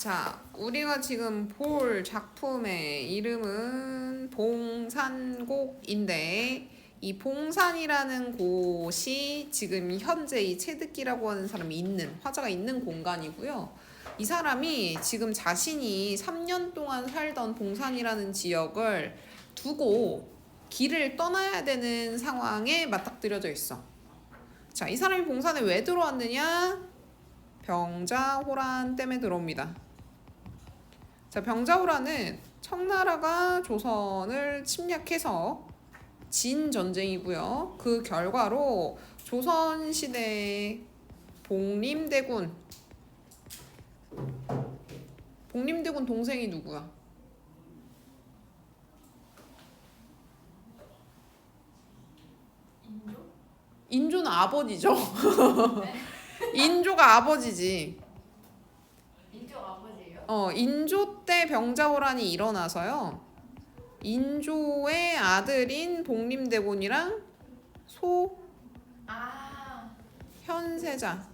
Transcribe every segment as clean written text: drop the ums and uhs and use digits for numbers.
자, 우리가 지금 볼 작품의 이름은 봉산곡인데 이 봉산이라는 곳이 지금 현재 이 채득기라고 하는 사람이 있는 화자가 있는 공간이고요. 이 사람이 지금 자신이 3년 동안 살던 봉산이라는 지역을 두고 길을 떠나야 되는 상황에 맞닥뜨려져 있어. 자, 이 사람이 봉산에 왜 들어왔느냐? 병자호란 때문에 들어옵니다. 자, 병자호란은 청나라가 조선을 침략해서 진 전쟁이고요. 그 결과로 조선시대 복림대군 동생이 누구야? 인조는 아버지죠. 인조가 아버지지. 인조 아버지예요? 인조 때 병자호란이 일어나서요. 인조의 아들인 복림대군이랑 소현세자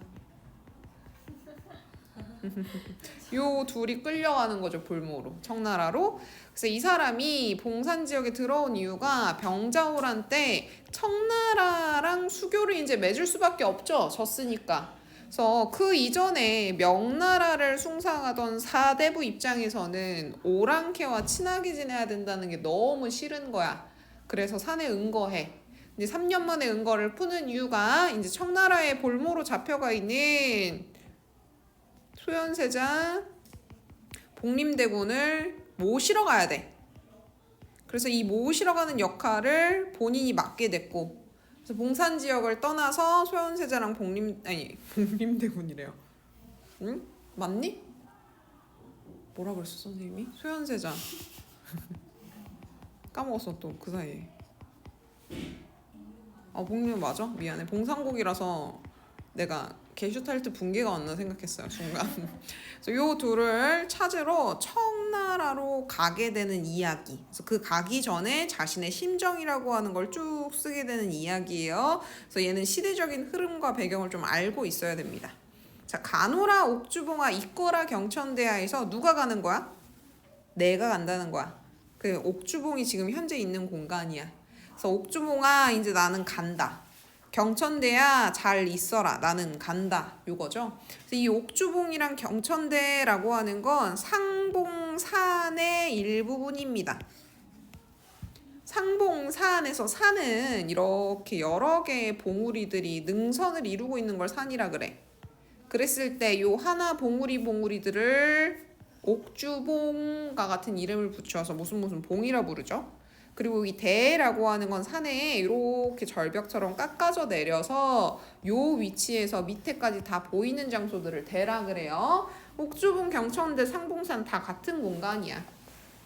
요 둘이 끌려가는 거죠, 볼모로 청나라로. 그래서 이 사람이 봉산 지역에 들어온 이유가 병자호란 때 청나라랑 수교를 이제 맺을 수밖에 없죠, 졌으니까. 그래서 그 이전에 명나라를 숭상하던 사대부 입장에서는 오랑캐와 친하게 지내야 된다는 게 너무 싫은 거야. 그래서 산에 응거해. 이제 3년 만에 응거를 푸는 이유가 이제 청나라의 볼모로 잡혀가 있는 소현세자 복림대군을 모시러 가야 돼. 그래서 이 모시러 가는 역할을 본인이 맡게 됐고, 그래서 봉산 지역을 떠나서 소현세자랑 복림대군이래요. 응? 맞니? 뭐라 그랬어 선생님이? 소현세자. 까먹었어 또 그 사이에. 복림 맞아? 미안해. 봉산곡이라서 내가 게슈탈트 붕괴가 왔나 생각했어요 순간. 그래서 요 둘을 찾으러 청나라로 가게 되는 이야기. 그래서 그 가기 전에 자신의 심정이라고 하는 걸 쭉 쓰게 되는 이야기예요. 그래서 얘는 시대적인 흐름과 배경을 좀 알고 있어야 됩니다. 자, 가노라, 옥주봉아, 이꼬라, 경천대하에서 누가 가는 거야? 내가 간다는 거야. 그 옥주봉이 지금 현재 있는 공간이야. 그래서 옥주봉아 이제 나는 간다. 경천대야 잘 있어라 나는 간다 요거죠. 그래서 이 옥주봉이랑 경천대라고 하는 건 상봉산의 일부분입니다. 상봉산에서 산은 이렇게 여러 개의 봉우리들이 능선을 이루고 있는 걸 산이라 그래. 그랬을 때 요 하나 봉우리들을 옥주봉과 같은 이름을 붙여서 무슨 봉이라 부르죠. 그리고 이 대라고 하는 건 산에 이렇게 절벽처럼 깎아져 내려서 요 위치에서 밑에까지 다 보이는 장소들을 대라 그래요. 옥주봉, 경천대, 상봉산 다 같은 공간이야.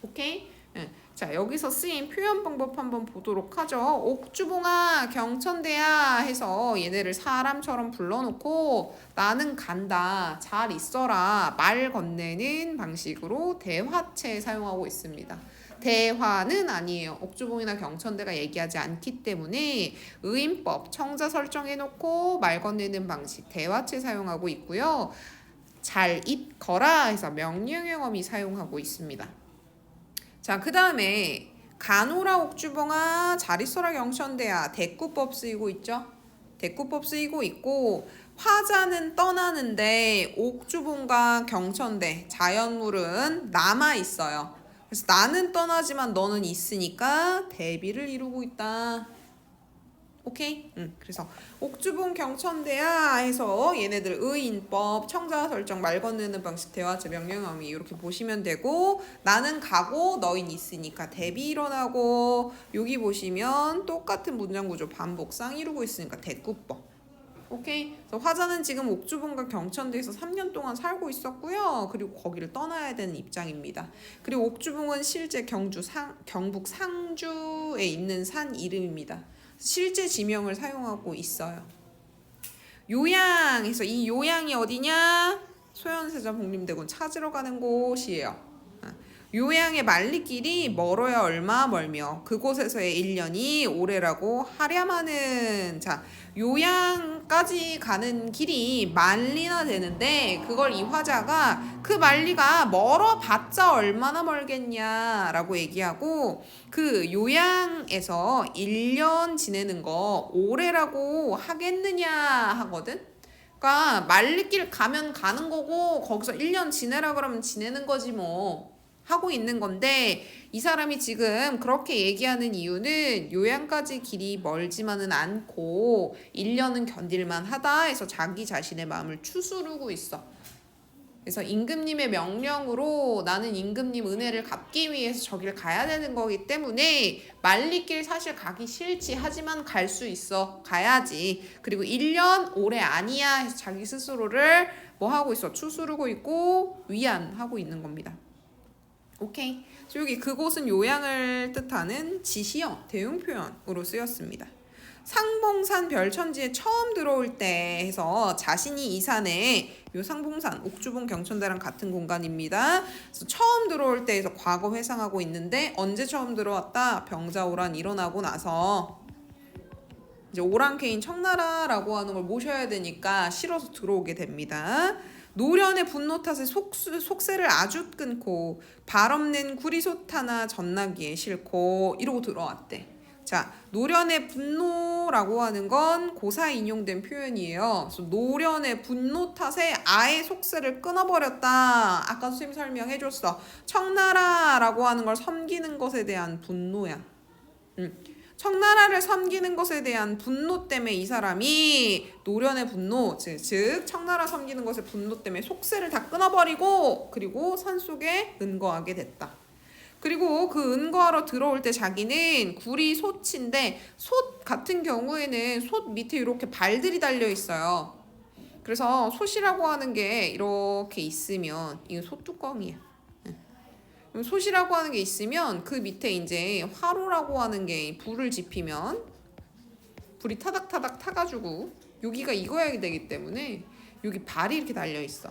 오케이? 네. 자, 여기서 쓰인 표현 방법 한번 보도록 하죠. 옥주봉아, 경천대야 해서 얘네를 사람처럼 불러놓고 나는 간다, 잘 있어라 말 건네는 방식으로 대화체 사용하고 있습니다. 대화는 아니에요. 옥주봉이나 경천대가 얘기하지 않기 때문에 의인법, 청자 설정해놓고 말 건네는 방식, 대화체 사용하고 있고요. 잘 있거라 해서 명령형 어미 사용하고 있습니다. 자, 그 다음에 가노라, 옥주봉아, 잘 있어라, 경천대야 대꾸법 쓰이고 있죠. 대꾸법 쓰이고 있고 화자는 떠나는데 옥주봉과 경천대 자연물은 남아 있어요. 그래서 나는 떠나지만 너는 있으니까 대비를 이루고 있다. 오케이? 그래서 옥주봉, 경천대야 해서 얘네들 의인법, 청자 설정, 말 건네는 방식, 대화체, 명령어미 이렇게 보시면 되고, 나는 가고 너인 있으니까 대비 일어나고, 여기 보시면 똑같은 문장 구조 반복상 이루고 있으니까 대꾸법. 오케이? 그래서 화자는 지금 옥주봉과 경천대에서 3년 동안 살고 있었고요. 그리고 거기를 떠나야 되는 입장입니다. 그리고 옥주봉은 실제 경북 상주에 있는 산 이름입니다. 실제 지명을 사용하고 있어요. 요양에서 이 요양이 어디냐? 소현세자 복림대군 찾으러 가는 곳이에요. 요양의 만리길이 멀어야 얼마 멀며 그곳에서의 1년이 오래라고 하랴마는. 자, 요양까지 가는 길이 만리나 되는데 그걸 이 화자가 그 만리가 멀어봤자 얼마나 멀겠냐라고 얘기하고 그 요양에서 1년 지내는 거 오래라고 하겠느냐 하거든. 그러니까 만리길 가면 가는 거고 거기서 1년 지내라 그러면 지내는 거지 뭐 하고 있는 건데, 이 사람이 지금 그렇게 얘기하는 이유는 요양까지 길이 멀지만은 않고 1년은 견딜만 하다 해서 자기 자신의 마음을 추스르고 있어. 그래서 임금님의 명령으로 나는 임금님 은혜를 갚기 위해서 저길 가야 되는 거기 때문에 만리길 사실 가기 싫지, 하지만 갈 수 있어, 가야지. 그리고 1년 오래 아니야 해서 자기 스스로를 뭐 하고 있어, 추스르고 있고 위안하고 있는 겁니다. 오케이. 여기 그곳은 요양을 뜻하는 지시어, 대용 표현으로 쓰였습니다. 상봉산 별천지에 처음 들어올 때 해서 자신이 이 산에, 요 상봉산 옥주봉 경천대랑 같은 공간입니다. 그래서 처음 들어올 때에서 과거 회상하고 있는데 언제 처음 들어왔다? 병자호란 일어나고 나서 이제 오랑캐인 청나라라고 하는 걸 모셔야 되니까 싫어서 들어오게 됩니다. 노련의 분노 탓에 속세를 아주 끊고 발 없는 구리솥 하나 전나기에 싫고 이러고 들어왔대. 자, 노련의 분노라고 하는 건 고사에 인용된 표현이에요. 그래서 노련의 분노 탓에 아예 속세를 끊어버렸다. 아까 선생님 설명해줬어. 청나라라고 하는 걸 섬기는 것에 대한 분노야. 청나라를 섬기는 것에 대한 분노 때문에 이 사람이 노련의 분노, 즉 청나라 섬기는 것의 분노 때문에 속세를 다 끊어버리고 그리고 산속에 은거하게 됐다. 그리고 그 은거하러 들어올 때 자기는 구리 솥인데, 솥 같은 경우에는 솥 밑에 이렇게 발들이 달려 있어요. 그래서 솥이라고 하는 게 이렇게 있으면 이거 솥 뚜껑이야. 솥이라고 하는 게 있으면 그 밑에 이제 화로라고 하는 게 불을 지피면 불이 타닥타닥 타가지고 여기가 익어야 되기 때문에 여기 발이 이렇게 달려 있어.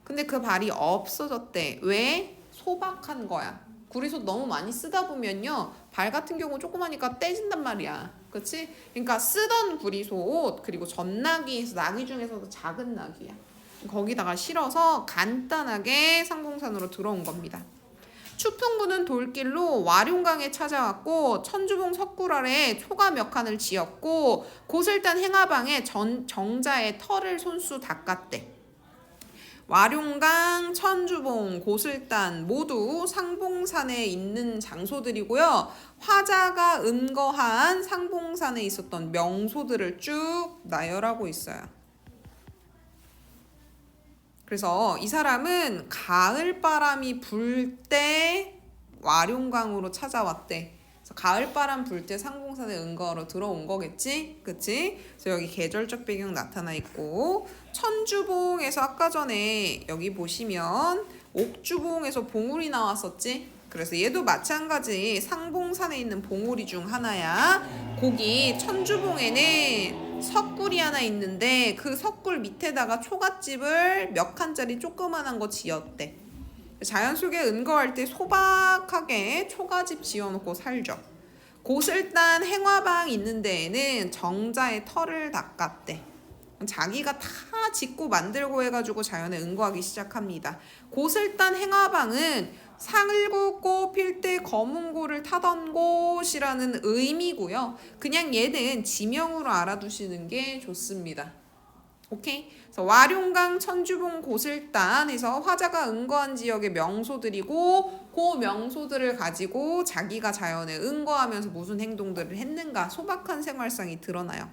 근데 그 발이 없어졌대. 왜? 소박한 거야. 구리솥 너무 많이 쓰다 보면요, 발 같은 경우 조그마니까 떼진단 말이야. 그치? 그러니까 쓰던 구리솥, 그리고 전나기에서 나기 중에서도 작은 나기야. 거기다가 실어서 간단하게 상봉산으로 들어온 겁니다. 추풍부는 돌길로 와룡강에 찾아왔고 천주봉 석굴 아래 초가 몇 칸을 지었고 고슬단 행하방에 정자의 털을 손수 닦았대. 와룡강, 천주봉, 고슬단 모두 상봉산에 있는 장소들이고요. 화자가 은거한 상봉산에 있었던 명소들을 쭉 나열하고 있어요. 그래서 이 사람은 가을바람이 불 때 와룡강으로 찾아왔대. 그래서 가을바람 불 때 상봉산에 은거하러 들어온 거겠지? 그치? 그래서 여기 계절적 배경 나타나 있고, 천주봉에서 아까 전에 여기 보시면 옥주봉에서 봉우리 나왔었지? 그래서 얘도 마찬가지 상봉산에 있는 봉우리 중 하나야. 거기 천주봉에는 석굴이 하나 있는데 그 석굴 밑에다가 초가집을 몇 칸짜리 조그만한 거 지었대. 자연 속에 은거할 때 소박하게 초가집 지어놓고 살죠. 고슬단 행화방 있는 데에는 정자의 털을 닦았대. 자기가 다 짓고 만들고 해가지고 자연에 은거하기 시작합니다. 고슬단 행화방은 살구꽃 필 때 검은고를 타던 곳이라는 의미고요. 그냥 얘는 지명으로 알아두시는 게 좋습니다. 오케이? 그래서 와룡강, 천주봉, 고슬단에서 화자가 은거한 지역의 명소들이고, 그 명소들을 가지고 자기가 자연에 은거하면서 무슨 행동들을 했는가, 소박한 생활상이 드러나요.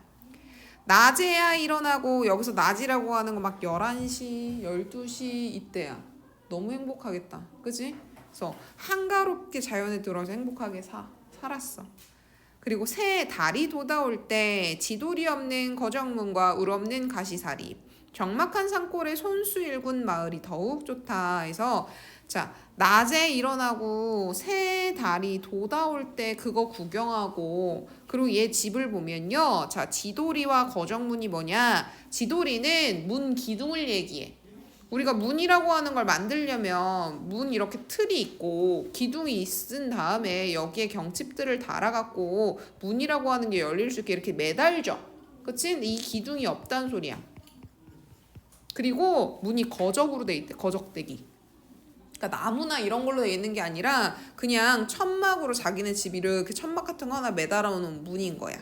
낮에야 일어나고, 여기서 낮이라고 하는 거 막 11시, 12시 이때야. 너무 행복하겠다. 그치? 그래서 한가롭게 자연에 들어서 행복하게 살았어. 그리고 새 달이 돋아올 때 지돌이 없는 거정문과 울 없는 가시사리, 적막한 산골의 손수 일군 마을이 더욱 좋다 해서, 자, 낮에 일어나고 새 달이 돋아올 때 그거 구경하고, 그리고 얘 집을 보면요, 자, 지돌이와 거정문이 뭐냐? 지돌이는 문 기둥을 얘기해. 우리가 문이라고 하는 걸 만들려면 문 이렇게 틀이 있고 기둥이 있은 다음에 여기에 경칩들을 달아갖고 문이라고 하는 게 열릴 수 있게 이렇게 매달죠. 그치? 이 기둥이 없다는 소리야. 그리고 문이 거적으로 돼 있대. 거적대기. 그러니까 나무나 이런 걸로 돼 있는 게 아니라 그냥 천막으로 자기네 집 이렇게 천막 같은 거 하나 매달아 놓은 문인 거야.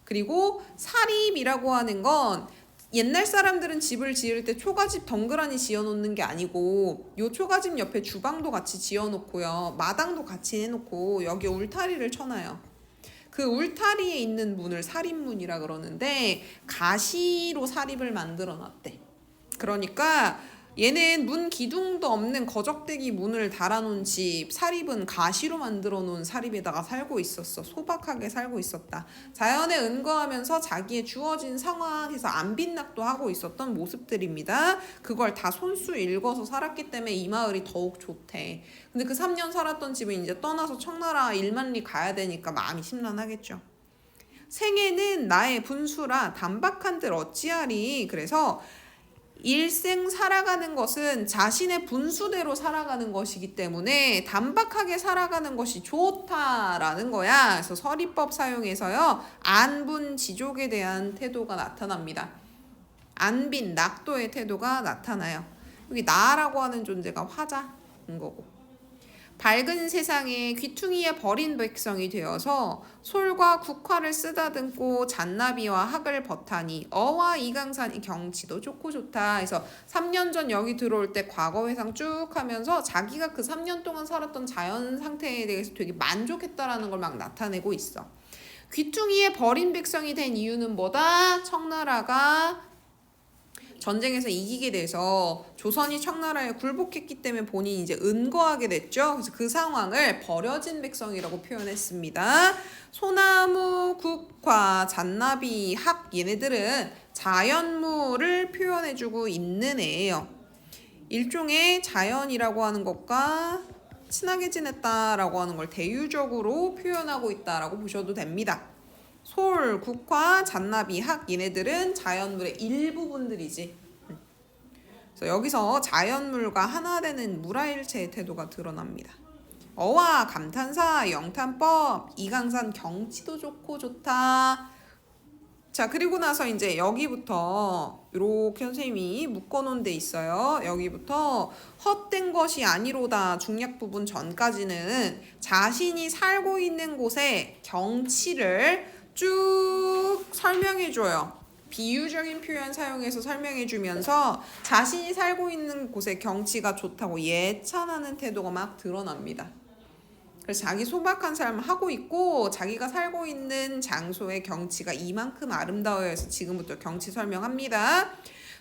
그리고 사립이라고 하는 건 옛날 사람들은 집을 지을 때 초가집 덩그러니 지어놓는 게 아니고 요 초가집 옆에 주방도 같이 지어놓고요. 마당도 같이 해놓고 여기 울타리를 쳐놔요. 그 울타리에 있는 문을 사립문이라 그러는데 가시로 사립을 만들어 놨대. 그러니까 얘는 문 기둥도 없는 거적대기 문을 달아놓은 집, 사립은 가시로 만들어 놓은 사립에다가 살고 있었어. 소박하게 살고 있었다. 자연에 은거하면서 자기의 주어진 상황에서 안빈낙도 하고 있었던 모습들입니다. 그걸 다 손수 읽어서 살았기 때문에 이 마을이 더욱 좋대. 근데 그 3년 살았던 집은 이제 떠나서 청나라 1만리 가야 되니까 마음이 심란하겠죠. 생애는 나의 분수라 단박한들 어찌하리. 그래서 일생 살아가는 것은 자신의 분수대로 살아가는 것이기 때문에 단박하게 살아가는 것이 좋다라는 거야. 그래서 서리법 사용해서요. 안분지족에 대한 태도가 나타납니다. 안빈, 낙도의 태도가 나타나요. 여기 나라고 하는 존재가 화자인 거고. 밝은 세상에 귀퉁이에 버린 백성이 되어서 솔과 국화를 쓰다듬고 잔나비와 학을 버타니 어와 이강산이 경치도 좋고 좋다. 그래서 3년 전 여기 들어올 때 과거 회상 쭉 하면서 자기가 그 3년 동안 살았던 자연 상태에 대해서 되게 만족했다라는 걸 막 나타내고 있어. 귀퉁이에 버린 백성이 된 이유는 뭐다? 청나라가 전쟁에서 이기게 돼서 조선이 청나라에 굴복했기 때문에 본인이 이제 은거하게 됐죠. 그래서 그 상황을 버려진 백성이라고 표현했습니다. 소나무, 국화, 잔나비, 학 얘네들은 자연물을 표현해주고 있는 애예요. 일종의 자연이라고 하는 것과 친하게 지냈다라고 하는 걸 대유적으로 표현하고 있다라고 보셔도 됩니다. 솔, 국화, 잔나비, 학 얘네들은 자연물의 일부분들이지. 그래서 여기서 자연물과 하나 되는 무라일체의 태도가 드러납니다. 어와 감탄사, 영탄법, 이강산 경치도 좋고 좋다. 자, 그리고 나서 이제 여기부터 이렇게 선생님이 묶어놓은 데 있어요. 여기부터 헛된 것이 아니로다 중략 부분 전까지는 자신이 살고 있는 곳의 경치를 쭉 설명해줘요. 비유적인 표현 사용해서 설명해주면서 자신이 살고 있는 곳의 경치가 좋다고 예찬하는 태도가 막 드러납니다. 그래서 자기 소박한 삶을 하고 있고 자기가 살고 있는 장소의 경치가 이만큼 아름다워요 해서 지금부터 경치 설명합니다.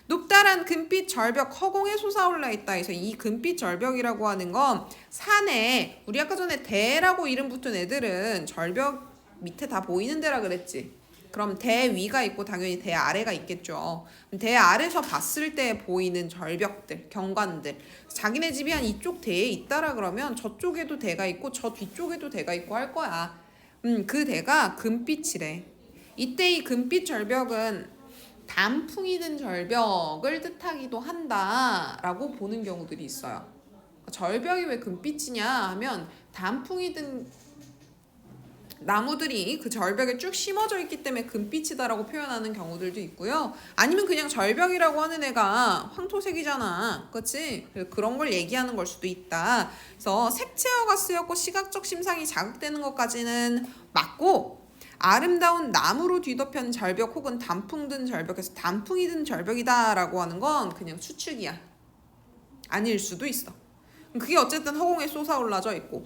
높다란 금빛 절벽 허공에 솟아올라 있다 해서 이 금빛 절벽이라고 하는 건 산에 우리 아까 전에 대라고 이름 붙은 애들은 절벽 밑에 다 보이는 데라 그랬지. 그럼 대 위가 있고 당연히 대 아래가 있겠죠. 대 아래서 봤을 때 보이는 절벽들, 경관들. 자기네 집이 한 이쪽 대에 있다라 그러면 저쪽에도 대가 있고 저 뒤쪽에도 대가 있고 할 거야. 그 대가 금빛이래. 이때 이 금빛 절벽은 단풍이 든 절벽을 뜻하기도 한다라고 보는 경우들이 있어요. 절벽이 왜 금빛이냐 하면 단풍이 든 나무들이 그 절벽에 쭉 심어져 있기 때문에 금빛이다라고 표현하는 경우들도 있고요. 아니면 그냥 절벽이라고 하는 애가 황토색이잖아. 그렇지? 그런 걸 얘기하는 걸 수도 있다. 그래서 색채어가 쓰였고 시각적 심상이 자극되는 것까지는 맞고 아름다운 나무로 뒤덮인 절벽 혹은 단풍 든 절벽에서 단풍이 든 절벽이다라고 하는 건 그냥 추측이야. 아닐 수도 있어. 그게 어쨌든 허공에 솟아올라져 있고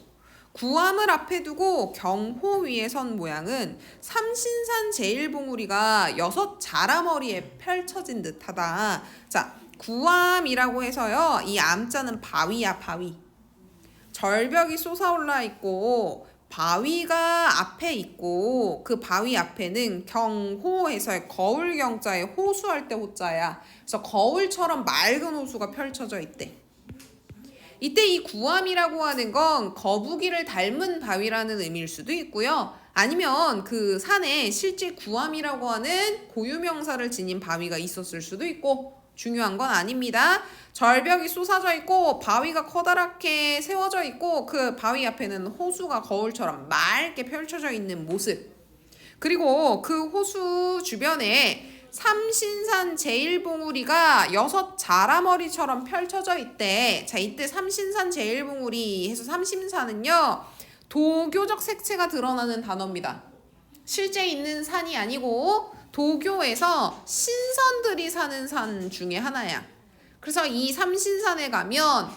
구암을 앞에 두고 경호 위에 선 모양은 삼신산 제일봉우리가 6 자라머리에 펼쳐진 듯하다. 자, 구암이라고 해서요. 이 암자는 바위야, 바위. 절벽이 솟아올라 있고 바위가 앞에 있고 그 바위 앞에는 경호에서의 거울 경자에 호수할 때 호자야. 그래서 거울처럼 맑은 호수가 펼쳐져 있대. 이때 이 구암이라고 하는 건 거북이를 닮은 바위라는 의미일 수도 있고요. 아니면 그 산에 실제 구암이라고 하는 고유명사를 지닌 바위가 있었을 수도 있고 중요한 건 아닙니다. 절벽이 솟아져 있고 바위가 커다랗게 세워져 있고 그 바위 앞에는 호수가 거울처럼 맑게 펼쳐져 있는 모습. 그리고 그 호수 주변에 삼신산 제일봉우리가 6 자라머리처럼 펼쳐져 있대. 자, 이때 삼신산 제일봉우리 해서 삼신산은요, 도교적 색채가 드러나는 단어입니다. 실제 있는 산이 아니고 도교에서 신선들이 사는 산 중에 하나야. 그래서 이 삼신산에 가면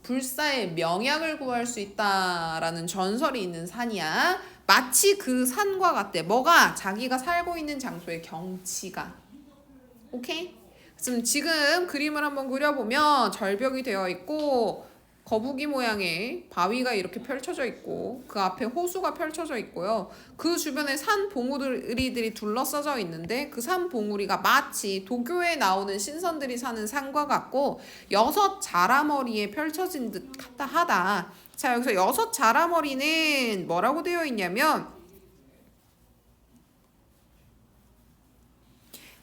불사의 명약을 구할 수 있다라는 전설이 있는 산이야. 마치 그 산과 같대. 뭐가? 자기가 살고 있는 장소의 경치가. 오케이? 그럼 지금 그림을 한번 그려보면 절벽이 되어 있고 거북이 모양의 바위가 이렇게 펼쳐져 있고 그 앞에 호수가 펼쳐져 있고요. 그 주변에 산 봉우리들이 둘러싸져 있는데 그 산 봉우리가 마치 도교에 나오는 신선들이 사는 산과 같고 6 자라머리에 펼쳐진 듯 하다. 자, 여기서 6 자라머리는 뭐라고 되어 있냐면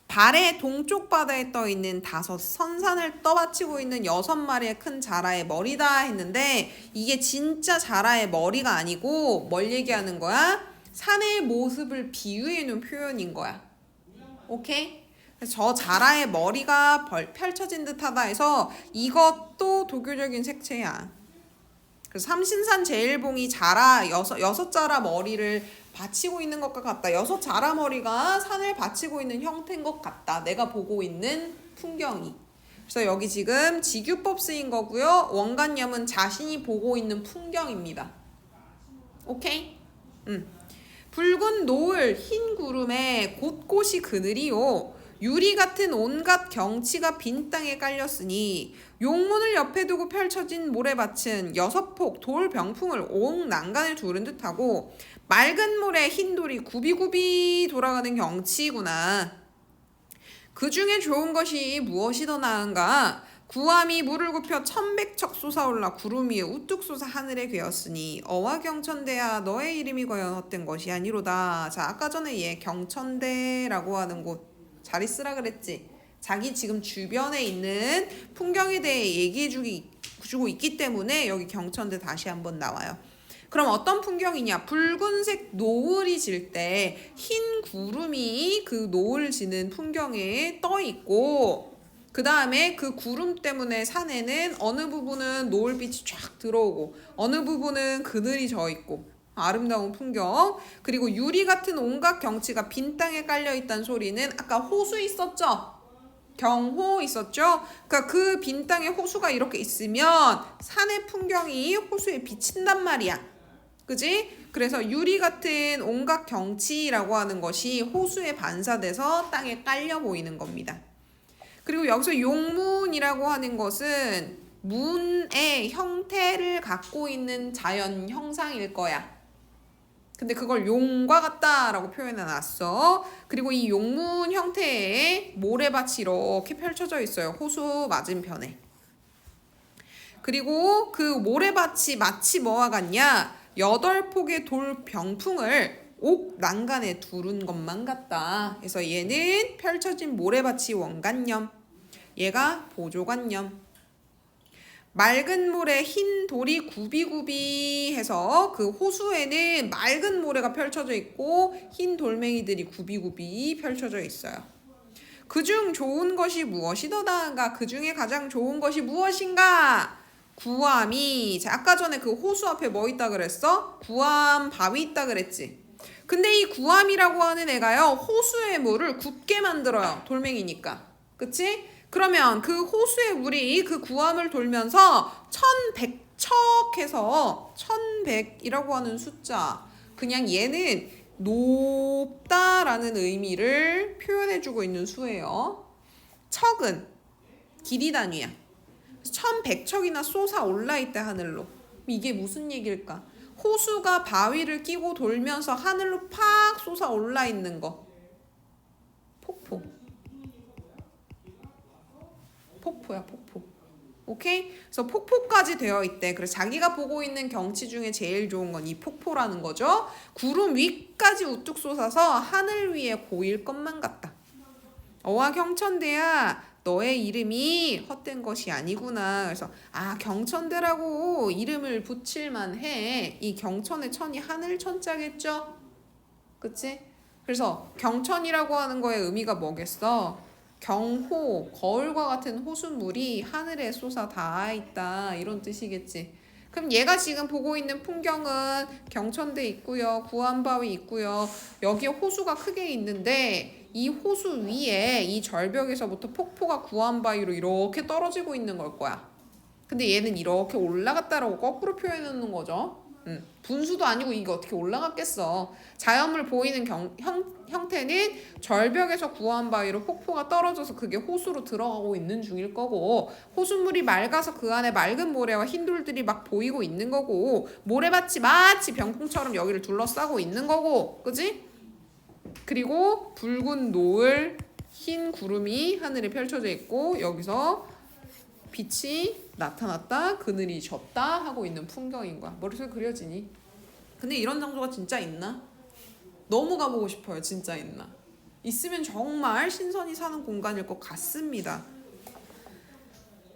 발의 동쪽 바다에 떠 있는 5 선산을 떠받치고 있는 6마리의 큰 자라의 머리다 했는데 이게 진짜 자라의 머리가 아니고 뭘 얘기하는 거야? 산의 모습을 비유해 놓은 표현인 거야. 오케이? 그래서 저 자라의 머리가 펼쳐진 듯하다 해서 이것도 도교적인 색채야. 그래서 삼신산 제일봉이 자라 6 자라 머리를 받치고 있는 것과 같다. 6 자라 머리가 산을 받치고 있는 형태인 것 같다. 내가 보고 있는 풍경이. 그래서 여기 지금 지규법 쓰인 거고요. 원관념은 자신이 보고 있는 풍경입니다. 오케이? 붉은 노을 흰 구름에 곳곳이 그늘이요. 유리 같은 온갖 경치가 빈 땅에 깔렸으니 용문을 옆에 두고 펼쳐진 모래밭은 6폭 돌 병풍을 온 난간을 두른 듯하고 맑은 물에 흰 돌이 굽이굽이 돌아가는 경치구나. 그 중에 좋은 것이 무엇이 더 나은가? 구암이 물을 굽혀 천백척 솟아올라 구름 위에 우뚝 솟아 하늘에 괴었으니 어와 경천대야 너의 이름이 과연 헛된 것이 아니로다. 자, 아까 전에 얘 경천대라고 하는 곳 잘 쓰라 그랬지. 자기 지금 주변에 있는 풍경에 대해 얘기해주고 있기 때문에 여기 경천대 다시 한번 나와요. 그럼 어떤 풍경이냐? 붉은색 노을이 질 때 흰 구름이 그 노을 지는 풍경에 떠 있고 그 다음에 그 구름 때문에 산에는 어느 부분은 노을빛이 쫙 들어오고 어느 부분은 그늘이 져 있고 아름다운 풍경. 그리고 유리 같은 온갖 경치가 빈 땅에 깔려있다는 소리는 아까 호수 있었죠? 경호 있었죠? 그러니까 그 빈 땅에 호수가 이렇게 있으면 산의 풍경이 호수에 비친단 말이야. 그지? 그래서 유리 같은 온갖 경치라고 하는 것이 호수에 반사돼서 땅에 깔려 보이는 겁니다. 그리고 여기서 용문이라고 하는 것은 문의 형태를 갖고 있는 자연 형상일 거야. 근데 그걸 용과 같다라고 표현해놨어. 그리고 이 용문 형태의 모래밭이 이렇게 펼쳐져 있어요. 호수 맞은편에. 그리고 그 모래밭이 마치 뭐와 같냐? 8폭의 돌 병풍을 옥 난간에 두른 것만 같다. 그래서 얘는 펼쳐진 모래밭이 원관념, 얘가 보조관념. 맑은 모래 흰 돌이 굽이굽이 해서 그 호수에는 맑은 모래가 펼쳐져 있고 흰 돌멩이들이 굽이굽이 펼쳐져 있어요. 그중 좋은 것이 무엇이 더 나은가? 그 중에 가장 좋은 것이 무엇인가? 구암이. 자, 아까 전에 그 호수 앞에 뭐 있다 그랬어? 구암 바위 있다 그랬지. 근데 이 구암이라고 하는 애가요, 호수의 물을 굳게 만들어요. 돌멩이니까. 그치? 그러면 그 호수의 물이 그 구암을 돌면서 1100척 해서 1100이라고 하는 숫자. 그냥 얘는 높다라는 의미를 표현해주고 있는 수예요. 척은 길이 단위야. 1100척이나 솟아 올라있대 하늘로. 이게 무슨 얘기일까? 호수가 바위를 끼고 돌면서 하늘로 팍 솟아 올라있는 거. 폭포. 폭포야, 폭포. 오케이? 그래서 폭포까지 되어 있대. 그래서 자기가 보고 있는 경치 중에 제일 좋은 건 이 폭포라는 거죠. 구름 위까지 우뚝 솟아서 하늘 위에 고일 것만 같다. 어와 경천대야 너의 이름이 헛된 것이 아니구나. 그래서 경천대라고 이름을 붙일만 해. 이 경천의 천이 하늘 천자겠죠? 그치? 그래서 경천이라고 하는 거의 의미가 뭐겠어? 경호, 거울과 같은 호수물이 하늘에 솟아 닿아 있다. 이런 뜻이겠지. 그럼 얘가 지금 보고 있는 풍경은 경천대 있고요. 구한바위 있고요. 여기에 호수가 크게 있는데 이 호수 위에 이 절벽에서부터 폭포가 구한바위로 이렇게 떨어지고 있는 걸 거야. 근데 얘는 이렇게 올라갔다라고 거꾸로 표현해 놓는 거죠. 분수도 아니고 이게 어떻게 올라갔겠어. 자연물 보이는 형태는 절벽에서 구한 바위로 폭포가 떨어져서 그게 호수로 들어가고 있는 중일 거고, 호수물이 맑아서 그 안에 맑은 모래와 흰 돌들이 막 보이고 있는 거고, 모래밭이 마치 병풍처럼 여기를 둘러싸고 있는 거고, 그지? 그리고 붉은 노을, 흰 구름이 하늘에 펼쳐져 있고, 여기서 빛이 나타났다, 그늘이 졌다 하고 있는 풍경인 거야. 머릿속에 그려지니? 근데 이런 장소가 진짜 있나? 너무 가보고 싶어요. 진짜 있나? 있으면 정말 신선히 사는 공간일 것 같습니다.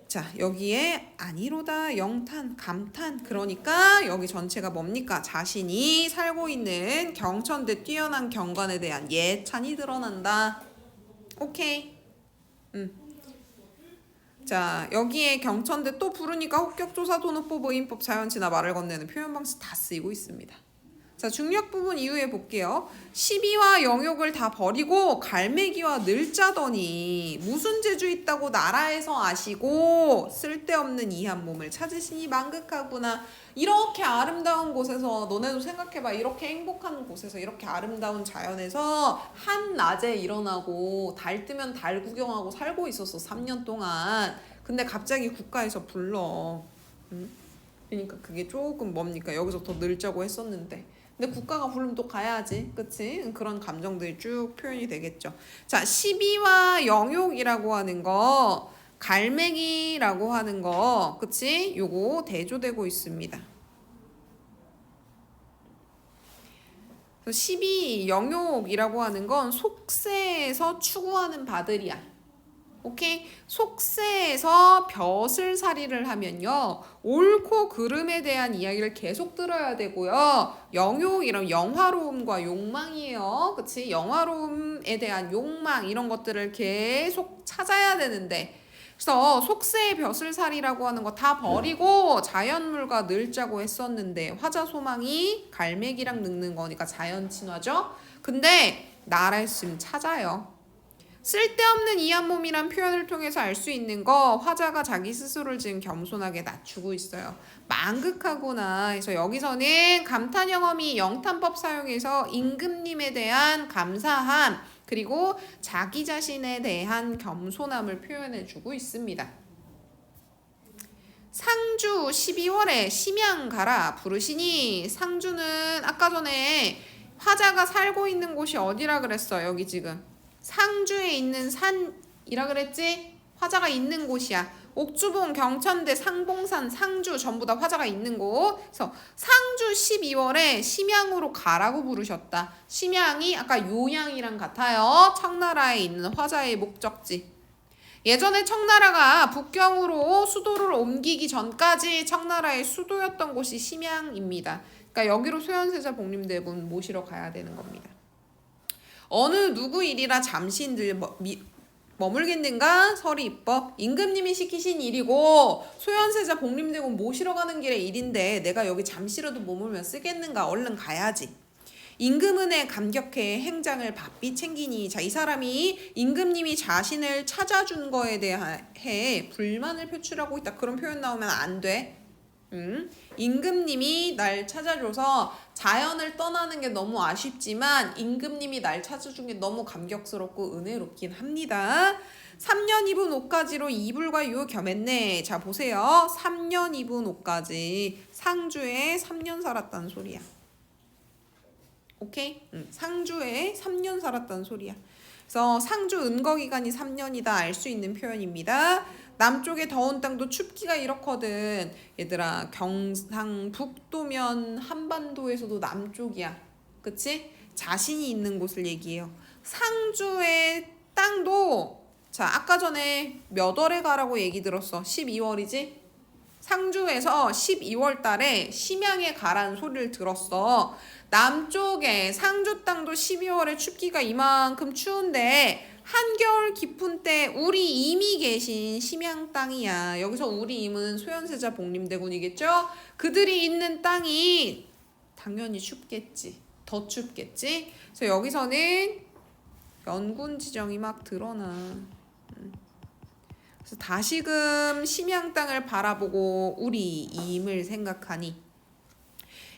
자, 여기에 아니로다, 영탄, 감탄. 그러니까 여기 전체가 뭡니까? 자신이 살고 있는 경천대 뛰어난 경관에 대한 예찬이 드러난다. 오케이. 자, 여기에 경천대 또 부르니까 혹격조사, 도노법, 의인법, 자연친화, 말을 건네는 표현 방식 다 쓰이고 있습니다. 자, 중력 부분 이후에 볼게요. 시비와 영욕을 다 버리고 갈매기와 늘자더니 무슨 재주 있다고 나라에서 아시고 쓸데없는 이 한 몸을 찾으시니 만극하구나. 이렇게 아름다운 곳에서, 너네도 생각해봐. 이렇게 행복한 곳에서, 이렇게 아름다운 자연에서 한낮에 일어나고 달 뜨면 달 구경하고 살고 있었어. 3년 동안. 근데 갑자기 국가에서 불러. 그러니까 그게 조금 뭡니까? 여기서 더 늘자고 했었는데. 근데 국가가 부르면 또 가야지. 그치? 그런 감정들이 쭉 표현이 되겠죠. 자, 시비와 영욕이라고 하는 거, 갈매기라고 하는 거, 그치? 요거 대조되고 있습니다. 시비, 영욕이라고 하는 건 속세에서 추구하는 바들이야. 오케이? 속세에서 벼슬살이를 하면요, 옳고 그름에 대한 이야기를 계속 들어야 되고요. 영욕, 이런 영화로움과 욕망이에요. 그치? 영화로움에 대한 욕망, 이런 것들을 계속 찾아야 되는데, 그래서 속세의 벼슬살이라고 하는 거 다 버리고 자연물과 늘자고 했었는데, 화자소망이 갈매기랑 늙는 거니까 자연친화죠. 근데 나라였으면 찾아요. 쓸데없는 이 한 몸이란 표현을 통해서 알 수 있는 거, 화자가 자기 스스로를 지금 겸손하게 낮추고 있어요. 만극하구나. 그래서 여기서는 감탄영어미 영탄법 사용해서 임금님에 대한 감사함, 그리고 자기 자신에 대한 겸손함을 표현해주고 있습니다. 상주 12월에 심양 가라 부르시니, 상주는 아까 전에 화자가 살고 있는 곳이 어디라 그랬어? 여기 지금 상주에 있는 산이라 그랬지? 화자가 있는 곳이야. 옥주봉, 경천대, 상봉산, 상주 전부 다 화자가 있는 곳. 그래서 상주 12월에 심양으로 가라고 부르셨다. 심양이 아까 요양이랑 같아요. 청나라에 있는 화자의 목적지. 예전에 청나라가 북경으로 수도를 옮기기 전까지 청나라의 수도였던 곳이 심양입니다. 그러니까 여기로 소현세자 복림대군 모시러 가야 되는 겁니다. 어느 누구 일이라 잠시 머물겠는가? 설이 이뻐. 임금님이 시키신 일이고 소현세자 복림대군 모시러 가는 길의 일인데 내가 여기 잠시라도 머물면 쓰겠는가? 얼른 가야지. 임금은에 감격해 행장을 바삐 챙기니. 자, 이 사람이 임금님이 자신을 찾아준 거에 대해 불만을 표출하고 있다. 그런 표현 나오면 안 돼. 임금님이 날 찾아줘서 자연을 떠나는 게 너무 아쉽지만 임금님이 날 찾아준 게 너무 감격스럽고 은혜롭긴 합니다. 3년 입은 옷가지로 이불과 유 겸했네. 자, 보세요. 3년 입은 옷가지. 상주에 3년 살았다는 소리야. 오케이? 상주에 3년 살았다는 소리야. 그래서 상주 은거기간이 3년이다 알 수 있는 표현입니다. 남쪽의 더운 땅도 춥기가 이렇거든. 얘들아, 경상북도면 한반도에서도 남쪽이야. 그치? 자신이 있는 곳을 얘기해요. 상주의 땅도 자, 아까 전에 몇 월에 가라고 얘기 들었어? 12월이지? 상주에서 12월 달에 심양에 가라는 소리를 들었어. 남쪽에 상주 땅도 12월에 춥기가 이만큼 추운데 한겨울 깊은 때 우리 임이 계신 심양 땅이야. 여기서 우리 임은 소현세자 복림대군이겠죠? 그들이 있는 땅이 당연히 춥겠지. 더 춥겠지? 그래서 여기서는 연군 지정이 막 드러나. 그래서 다시금 심양 땅을 바라보고 우리 임을 생각하니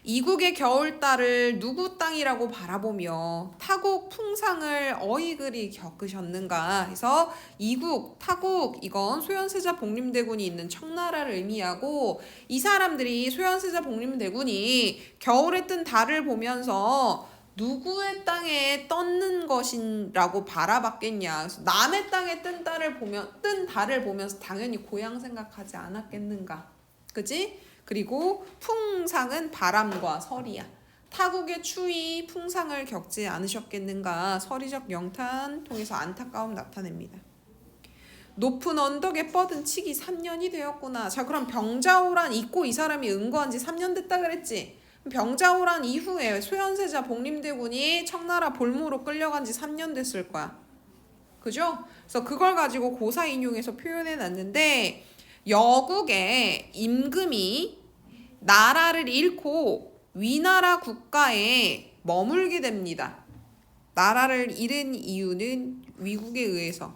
이국의 겨울달을 누구 땅이라고 바라보며 타국 풍상을 어이그리 겪으셨는가 해서 이국, 타국 이건 소현세자 복림대군이 있는 청나라를 의미하고 이 사람들이 소현세자 복림대군이 겨울에 뜬 달을 보면서 누구의 땅에 떴는 것이라고 바라봤겠냐. 그래서 남의 땅에 뜬 달을 보면서 당연히 고향 생각하지 않았겠는가. 그지? 그리고 풍상은 바람과 설이야. 타국의 추위, 풍상을 겪지 않으셨겠는가. 서리적 영탄 통해서 안타까움 나타냅니다. 높은 언덕에 뻗은 치기 3년이 되었구나. 자, 그럼 병자호란 잊고 이 사람이 은거한 지 3년 됐다 그랬지. 병자호란 이후에 소현세자 복림대군이 청나라 볼모로 끌려간 지 3년 됐을 거야. 그죠? 그래서 그걸 가지고 고사 인용해서 표현해 놨는데 여국의 임금이 나라를 잃고 위나라 국가에 머물게 됩니다. 나라를 잃은 이유는 위국에 의해서.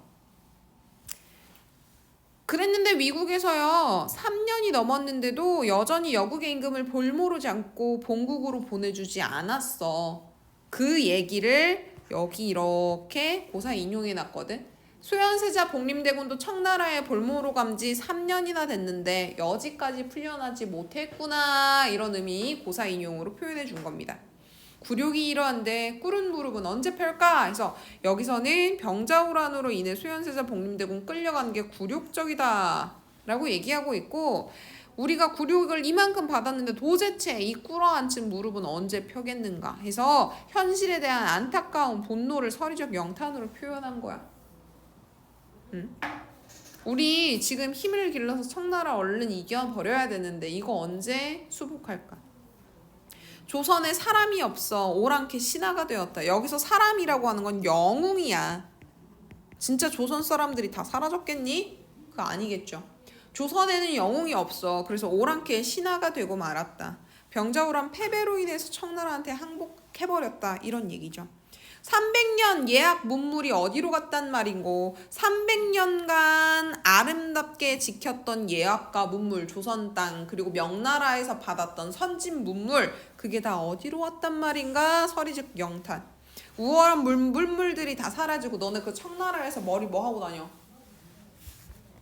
그랬는데 위국에서요 3년이 넘었는데도 여전히 여국의 임금을 볼모르지 않고 본국으로 보내주지 않았어. 그 얘기를 여기 이렇게 고사 인용해 놨거든. 소현세자 복림대군도 청나라에 볼모로 감지 3년이나 됐는데 여지까지 풀려나지 못했구나 이런 의미 고사 인용으로 표현해 준 겁니다. 굴욕이 이러한데 꿀은 무릎은 언제 펼까? 해서 여기서는 병자호란으로 인해 소현세자 복림대군 끌려간 게 굴욕적이다 라고 얘기하고 있고 우리가 굴욕을 이만큼 받았는데 도대체 이 꿇어앉힌 무릎은 언제 펴겠는가 해서 현실에 대한 안타까운 분노를 서리적 영탄으로 표현한 거야. 우리 지금 힘을 길러서 청나라 얼른 이겨버려야 되는데 이거 언제 수복할까? 조선에 사람이 없어 오랑캐 신하가 되었다. 여기서 사람이라고 하는 건 영웅이야. 진짜 조선 사람들이 다 사라졌겠니? 그거 아니겠죠. 조선에는 영웅이 없어. 그래서 오랑캐 신하가 되고 말았다. 병자호란 패배로 인해서 청나라한테 항복해버렸다. 이런 얘기죠. 300년 예약 문물이 어디로 갔단 말인고 300년간 아름답게 지켰던 예약과 문물 조선 땅 그리고 명나라에서 받았던 선진 문물 그게 다 어디로 왔단 말인가. 서리적 영탄. 우월한 물물들이 다 사라지고 너네 그 청나라에서 머리 뭐 하고 다녀?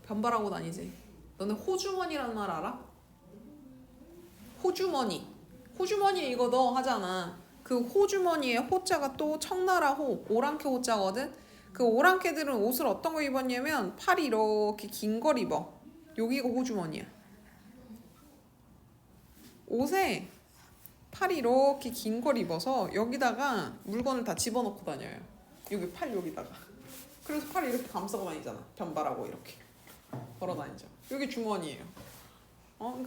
변발하고 다니지. 너네 호주머니라는 말 알아? 호주머니 이거 너 하잖아. 그 호주머니에 호자가 또 청나라 호, 오랑캐 호자거든. 그 오랑캐들은 옷을 어떤 거 입었냐면 팔이 이렇게 긴 걸 입어. 여기가 호주머니야. 옷에 팔이 이렇게 긴 걸 입어서 여기다가 물건을 다 집어넣고 다녀요. 여기 팔 여기다가. 그래서 팔을 이렇게 감싸고 다니잖아. 변발하고 이렇게 걸어 다니죠. 여기 주머니예요.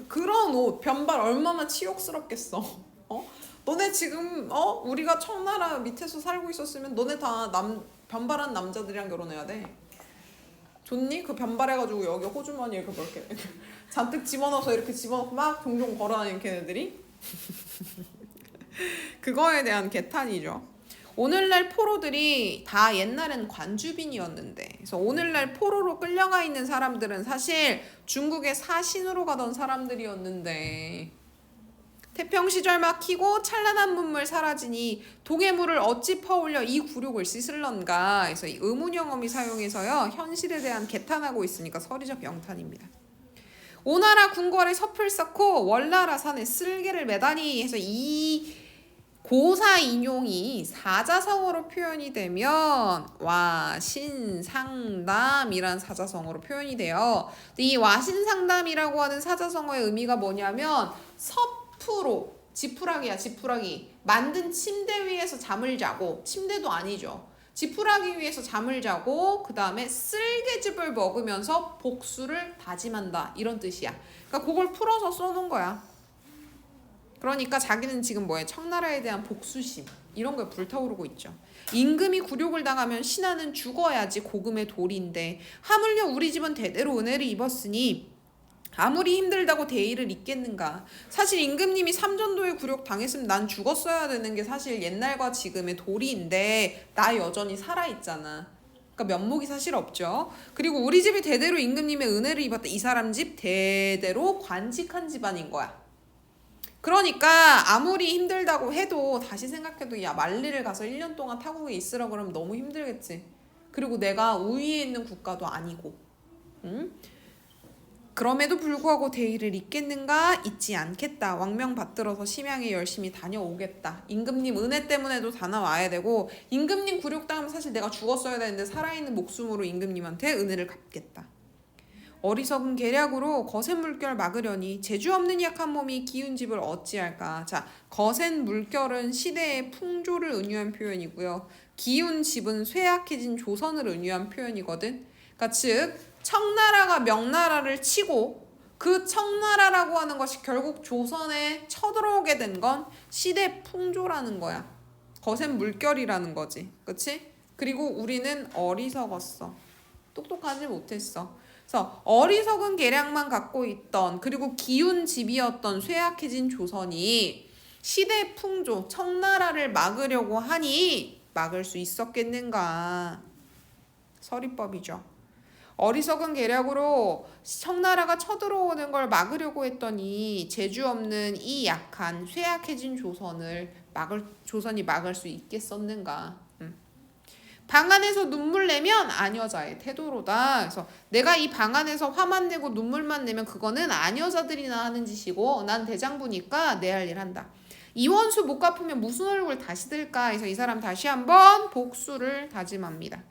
그런 옷 변발 얼마나 치욕스럽겠어. 너네 지금 우리가 청나라 밑에서 살고 있었으면 너네 다 변발한 남자들이랑 결혼해야 돼. 좋니? 그 변발해가지고 여기 호주머니에 그렇게 잔뜩 집어넣어서 이렇게 집어넣고 막 종종 걸어다니는 걔네들이 그거에 대한 개탄이죠. 오늘날 포로들이 다 옛날엔 관주빈이었는데 그래서 오늘날 포로로 끌려가 있는 사람들은 사실 중국의 사신으로 가던 사람들이었는데 태평시절 막히고 찬란한 문물 사라지니 동해물을 어찌 퍼올려 이 굴욕을 씻을런가. 그래서 이 의문영어미 사용해서요 현실에 대한 개탄하고 있으니까 서리적 영탄입니다. 오나라 궁궐에 섭을 쌓고 월나라 산에 쓸개를 매다니 해서 이 고사 인용이 사자성어로 표현이 되면 와신상담이란 사자성어로 표현이 돼요. 이 와신상담이라고 하는 사자성어의 의미가 뭐냐면 섭프로 지푸라기야. 지푸라기 만든 침대 위에서 잠을 자고 침대도 아니죠. 지푸라기 위에서 잠을 자고 그 다음에 쓸개즙을 먹으면서 복수를 다짐한다 이런 뜻이야. 그러니까 그걸 풀어서 써놓은 거야. 그러니까 자기는 지금 뭐해? 청나라에 대한 복수심 이런 거에 불타오르고 있죠. 임금이 굴욕을 당하면 신하는 죽어야지 고금의 도리인데 하물며 우리 집은 대대로 은혜를 입었으니 아무리 힘들다고 대의를 잇겠는가. 사실 임금님이 삼전도에 굴욕 당했으면 난 죽었어야 되는 게 사실 옛날과 지금의 도리인데 나 여전히 살아있잖아. 그러니까 면목이 사실 없죠. 그리고 우리 집이 대대로 임금님의 은혜를 입었다. 이 사람 집 대대로 관직한 집안인 거야. 그러니까 아무리 힘들다고 해도 다시 생각해도 야 만리를 가서 1년 동안 타국에 있으라 그러면 너무 힘들겠지. 그리고 내가 우위에 있는 국가도 아니고. 응? 그럼에도 불구하고 대의를 잇겠는가? 잇지 않겠다. 왕명 받들어서 심양에 열심히 다녀오겠다. 임금님 은혜 때문에도 다녀와야 되고 임금님 굴욕당하면 사실 내가 죽었어야 되는데 살아있는 목숨으로 임금님한테 은혜를 갚겠다. 어리석은 계략으로 거센 물결 막으려니 재주 없는 약한 몸이 기운 집을 어찌할까. 자, 거센 물결은 시대의 풍조를 은유한 표현이고요. 기운 집은 쇠약해진 조선을 은유한 표현이거든. 그러니까 즉 청나라가 명나라를 치고 그 청나라라고 하는 것이 결국 조선에 쳐들어오게 된 건 시대 풍조라는 거야. 거센 물결이라는 거지. 그치? 그리고 우리는 어리석었어. 똑똑하지 못했어. 그래서 어리석은 계략만 갖고 있던 그리고 기운집이었던 쇠약해진 조선이 시대 풍조 청나라를 막으려고 하니 막을 수 있었겠는가. 서리법이죠. 어리석은 계략으로 청나라가 쳐들어오는 걸 막으려고 했더니 재주 없는 이 약한 쇠약해진 조선이 막을 수 있겠었는가. 방 안에서 눈물 내면 아녀자의 태도로다. 그래서 내가 이 방 안에서 화만 내고 눈물만 내면 그거는 아녀자들이나 하는 짓이고 난 대장부니까 내 할 일 한다. 이원수 못 갚으면 무슨 얼굴 다시 들까. 해서 이 사람 다시 한번 복수를 다짐합니다.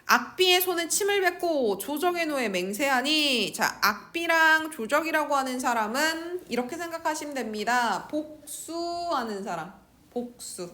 악비의 손에 침을 뱉고 조정의 노에 맹세하니. 자, 악비랑 조정이라고 하는 사람은 이렇게 생각하시면 됩니다. 복수하는 사람. 복수.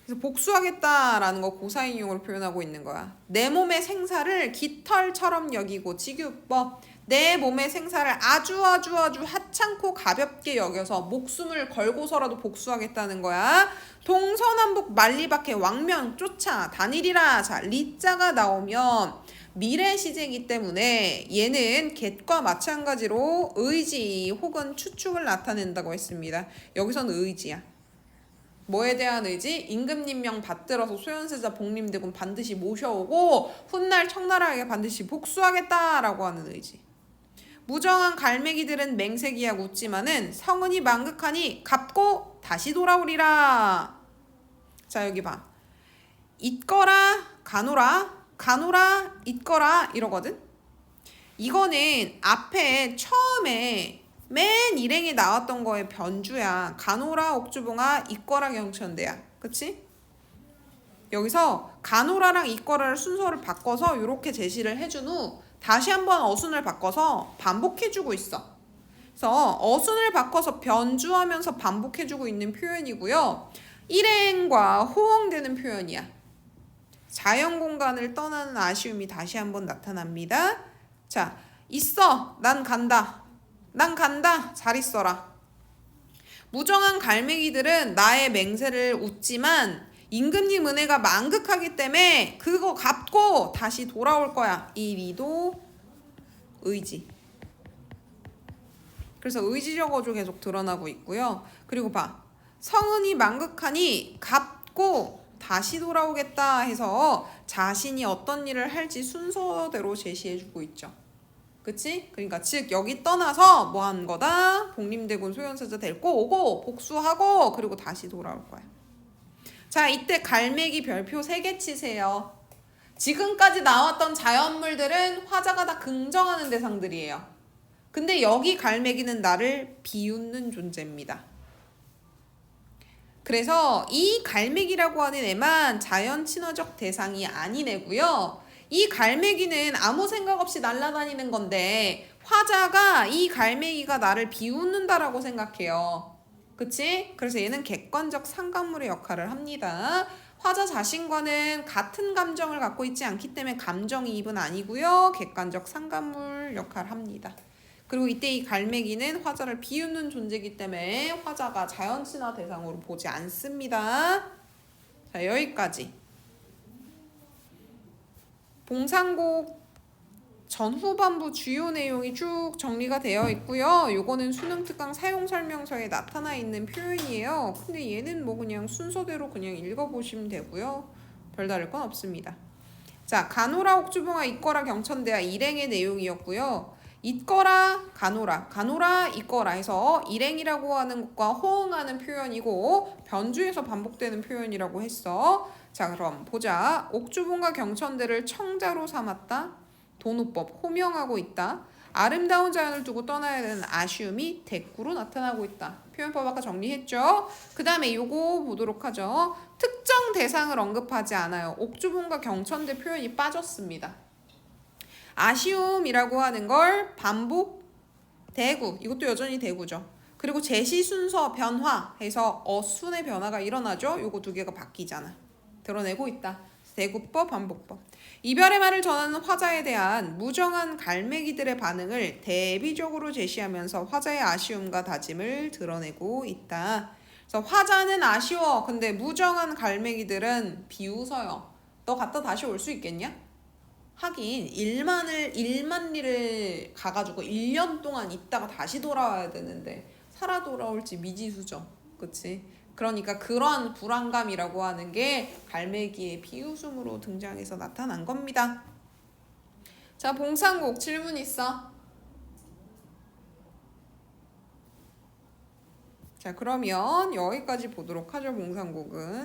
그래서 복수하겠다라는 거 고사인용으로 표현하고 있는 거야. 내 몸의 생사를 깃털처럼 여기고 지규법. 내 몸의 생사를 아주 하찮고 가볍게 여겨서 목숨을 걸고서라도 복수하겠다는 거야. 동서남북 만리밖에 왕명 쫓아 다니리라. 자, 리자가 나오면 미래 시제이기 때문에 얘는 get과 마찬가지로 의지 혹은 추측을 나타낸다고 했습니다. 여기서는 의지야. 뭐에 대한 의지? 임금님명 받들어서 소현세자 복림대군 반드시 모셔오고 훗날 청나라에게 반드시 복수하겠다라고 하는 의지. 무정한 갈매기들은 맹세기하고 웃지만은 성은이 망극하니 갚고 다시 돌아오리라. 자, 여기 봐. 잊거라 가노라 잊거라 이러거든. 이거는 앞에 처음에 맨 일행에 나왔던 거의 변주야. 가노라 옥주봉아 잊거라 경천대야. 그치? 여기서 가노라랑 잊거라를 순서를 바꿔서 이렇게 제시를 해준 후 다시 한번 어순을 바꿔서 반복해주고 있어. 그래서 어순을 바꿔서 변주하면서 반복해주고 있는 표현이고요. 일행과 호응되는 표현이야. 자연 공간을 떠나는 아쉬움이 다시 한번 나타납니다. 자, 있어. 난 간다. 잘 있어라. 무정한 갈매기들은 나의 맹세를 웃지만 임금님 은혜가 만극하기 때문에 그거 갚고 다시 돌아올 거야. 이 리도 의지. 그래서 의지적 어조 계속 드러나고 있고요. 그리고 봐. 성은이 만극하니 갚고 다시 돌아오겠다 해서 자신이 어떤 일을 할지 순서대로 제시해주고 있죠. 그치? 그러니까 즉 여기 떠나서 뭐 하는 거다? 복림대군 소현세자 데리고 오고 복수하고 그리고 다시 돌아올 거야. 자, 이때 갈매기 별표 3개 치세요. 지금까지 나왔던 자연물들은 화자가 다 긍정하는 대상들이에요. 근데 여기 갈매기는 나를 비웃는 존재입니다. 그래서 이 갈매기라고 하는 애만 자연 친화적 대상이 아닌 애고요. 이 갈매기는 아무 생각 없이 날아다니는 건데 화자가 이 갈매기가 나를 비웃는다라고 생각해요. 그치? 그래서 얘는 객관적 상관물의 역할을 합니다. 화자 자신과는 같은 감정을 갖고 있지 않기 때문에 감정이입은 아니고요. 객관적 상관물 역할을 합니다. 그리고 이때 이 갈매기는 화자를 비웃는 존재이기 때문에 화자가 자연친화 대상으로 보지 않습니다. 자, 여기까지. 봉상곡 전후반부 주요 내용이 쭉 정리가 되어 있고요. 요거는 수능 특강 사용 설명서에 나타나 있는 표현이에요. 근데 얘는 뭐 그냥 순서대로 그냥 읽어보시면 되고요. 별다를 건 없습니다. 자, 가노라 옥주봉아 있거라 경천대야 일행의 내용이었고요. 있거라 가노라, 가노라 있거라 해서 일행이라고 하는 것과 호응하는 표현이고 변주에서 반복되는 표현이라고 했어. 자, 그럼 보자. 옥주봉과 경천대를 청자로 삼았다. 도누법 호명하고 있다. 아름다운 자연을 두고 떠나야 되는 아쉬움이 대꾸로 나타나고 있다. 표현법 아까 정리했죠? 그 다음에 요거 보도록 하죠. 특정 대상을 언급하지 않아요. 옥주봉과 경천대 표현이 빠졌습니다. 아쉬움이라고 하는 걸 반복, 대구, 이것도 여전히 대구죠. 그리고 제시 순서 변화해서 어순의 변화가 일어나죠. 요거 두 개가 바뀌잖아. 드러내고 있다. 대구법, 반복법. 이별의 말을 전하는 화자에 대한 무정한 갈매기들의 반응을 대비적으로 제시하면서 화자의 아쉬움과 다짐을 드러내고 있다. 그래서 화자는 아쉬워. 근데 무정한 갈매기들은 비웃어요. 너 갔다 다시 올 수 있겠냐? 하긴 1만 리를 가가지고 1년 동안 있다가 다시 돌아와야 되는데 살아 돌아올지 미지수죠. 그치? 그러니까 그런 불안감이라고 하는 게 갈매기의 비웃음으로 등장해서 나타난 겁니다. 자, 봉상곡 질문 있어? 자, 그러면 여기까지 보도록 하죠. 봉상곡은.